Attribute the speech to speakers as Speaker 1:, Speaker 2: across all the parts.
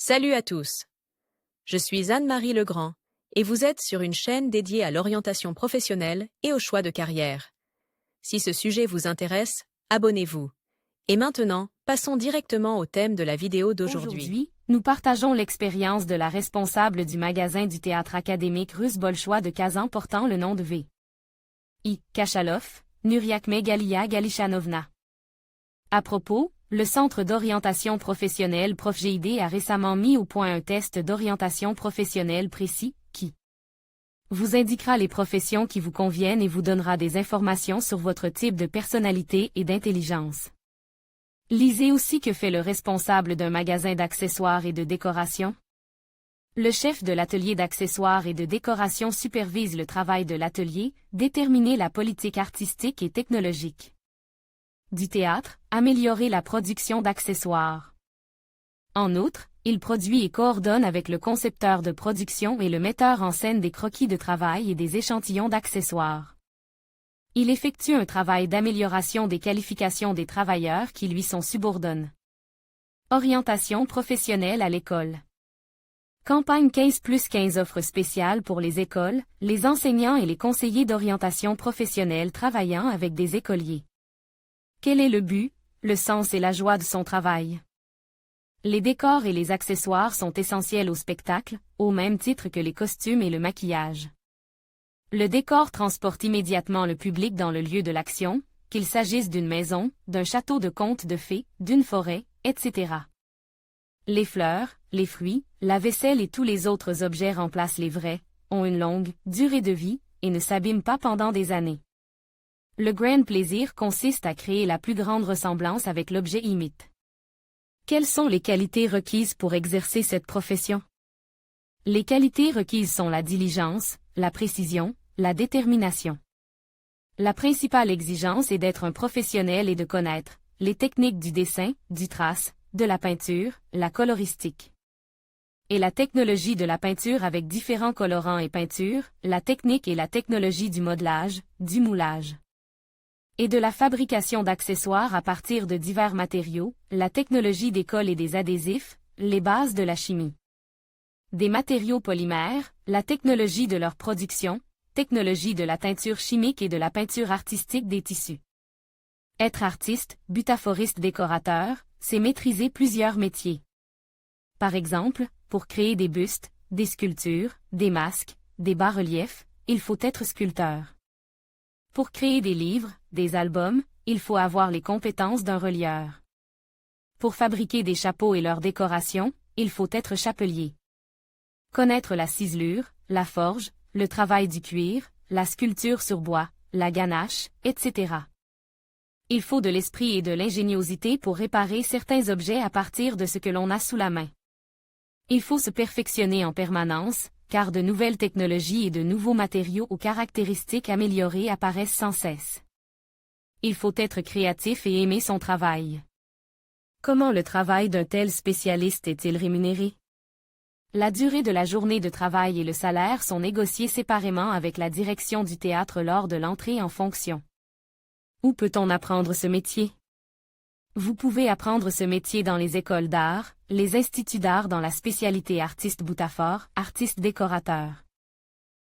Speaker 1: Salut à tous. Je suis Anne-Marie Legrand et vous êtes sur une chaîne dédiée à l'orientation professionnelle et au choix de carrière. Si ce sujet vous intéresse, abonnez-vous. Et maintenant, passons directement au thème de la vidéo d'aujourd'hui.
Speaker 2: Aujourd'hui, nous partageons l'expérience de la responsable du magasin du théâtre académique russe Bolchoï de Kazan portant le nom de V. I. Kachalov, Nuriakme Galia Galishanovna. À propos, le Centre d'orientation professionnelle ProfGID a récemment mis au point un test d'orientation professionnelle précis, qui vous indiquera les professions qui vous conviennent et vous donnera des informations sur votre type de personnalité et d'intelligence. Lisez aussi que fait le responsable d'un magasin d'accessoires et de décoration. Le chef de l'atelier d'accessoires et de décoration supervise le travail de l'atelier, déterminer la politique artistique et technologique du théâtre, améliorer la production d'accessoires. En outre, il produit et coordonne avec le concepteur de production et le metteur en scène des croquis de travail et des échantillons d'accessoires. Il effectue un travail d'amélioration des qualifications des travailleurs qui lui sont subordonnés. Orientation professionnelle à l'école. Campagne 15+15 offre spéciales pour les écoles, les enseignants et les conseillers d'orientation professionnelle travaillant avec des écoliers. Quel est le but, le sens et la joie de son travail? Les décors et les accessoires sont essentiels au spectacle, au même titre que les costumes et le maquillage. Le décor transporte immédiatement le public dans le lieu de l'action, qu'il s'agisse d'une maison, d'un château de contes de fées, d'une forêt, etc. Les fleurs, les fruits, la vaisselle et tous les autres objets remplacent les vrais, ont une longue durée de vie, et ne s'abîment pas pendant des années. Le grand plaisir consiste à créer la plus grande ressemblance avec l'objet imite. Quelles sont les qualités requises pour exercer cette profession? Les qualités requises sont la diligence, la précision, la détermination. La principale exigence est d'être un professionnel et de connaître les techniques du dessin, du trace, de la peinture, la coloristique. Et la technologie de la peinture avec différents colorants et peintures, la technique et la technologie du modelage, du moulage. Et de la fabrication d'accessoires à partir de divers matériaux, la technologie des colles et des adhésifs, les bases de la chimie. Des matériaux polymères, la technologie de leur production, technologie de la teinture chimique et de la peinture artistique des tissus. Être artiste, butaforiste décorateur, c'est maîtriser plusieurs métiers. Par exemple, pour créer des bustes, des sculptures, des masques, des bas-reliefs, il faut être sculpteur. Pour créer des livres, des albums, il faut avoir les compétences d'un relieur. Pour fabriquer des chapeaux et leurs décorations, il faut être chapelier. Connaître la ciselure, la forge, le travail du cuir, la sculpture sur bois, la ganache, etc. Il faut de l'esprit et de l'ingéniosité pour réparer certains objets à partir de ce que l'on a sous la main. Il faut se perfectionner en permanence, car de nouvelles technologies et de nouveaux matériaux aux caractéristiques améliorées apparaissent sans cesse. Il faut être créatif et aimer son travail. Comment le travail d'un tel spécialiste est-il rémunéré? La durée de la journée de travail et le salaire sont négociés séparément avec la direction du théâtre lors de l'entrée en fonction. Où peut-on apprendre ce métier? Vous pouvez apprendre ce métier dans les écoles d'art, les instituts d'art dans la spécialité artiste butafor, artiste décorateur.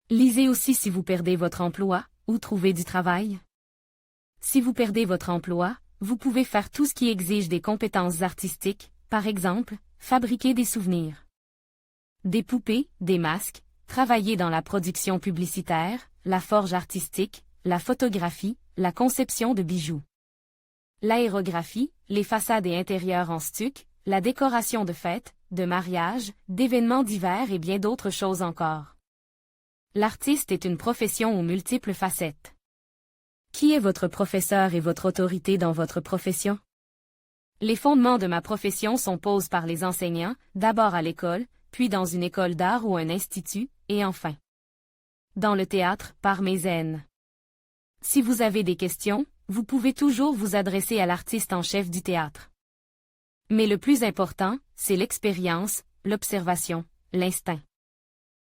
Speaker 2: Lisez aussi si vous perdez votre emploi, ou trouvez du travail. Si vous perdez votre emploi, vous pouvez faire tout ce qui exige des compétences artistiques, par exemple, fabriquer des souvenirs, des poupées, des masques, travailler dans la production publicitaire, la forge artistique, la photographie, la conception de bijoux, l'aérographie, les façades et intérieurs en stuc, la décoration de fêtes, de mariages, d'événements divers et bien d'autres choses encore. L'artiste est une profession aux multiples facettes. Qui est votre professeur et votre autorité dans votre profession? Les fondements de ma profession sont posés par les enseignants, d'abord à l'école, puis dans une école d'art ou un institut, et enfin dans le théâtre, par mes aînes. Si vous avez des questions, vous pouvez toujours vous adresser à l'artiste en chef du théâtre. Mais le plus important, c'est l'expérience, l'observation, l'instinct.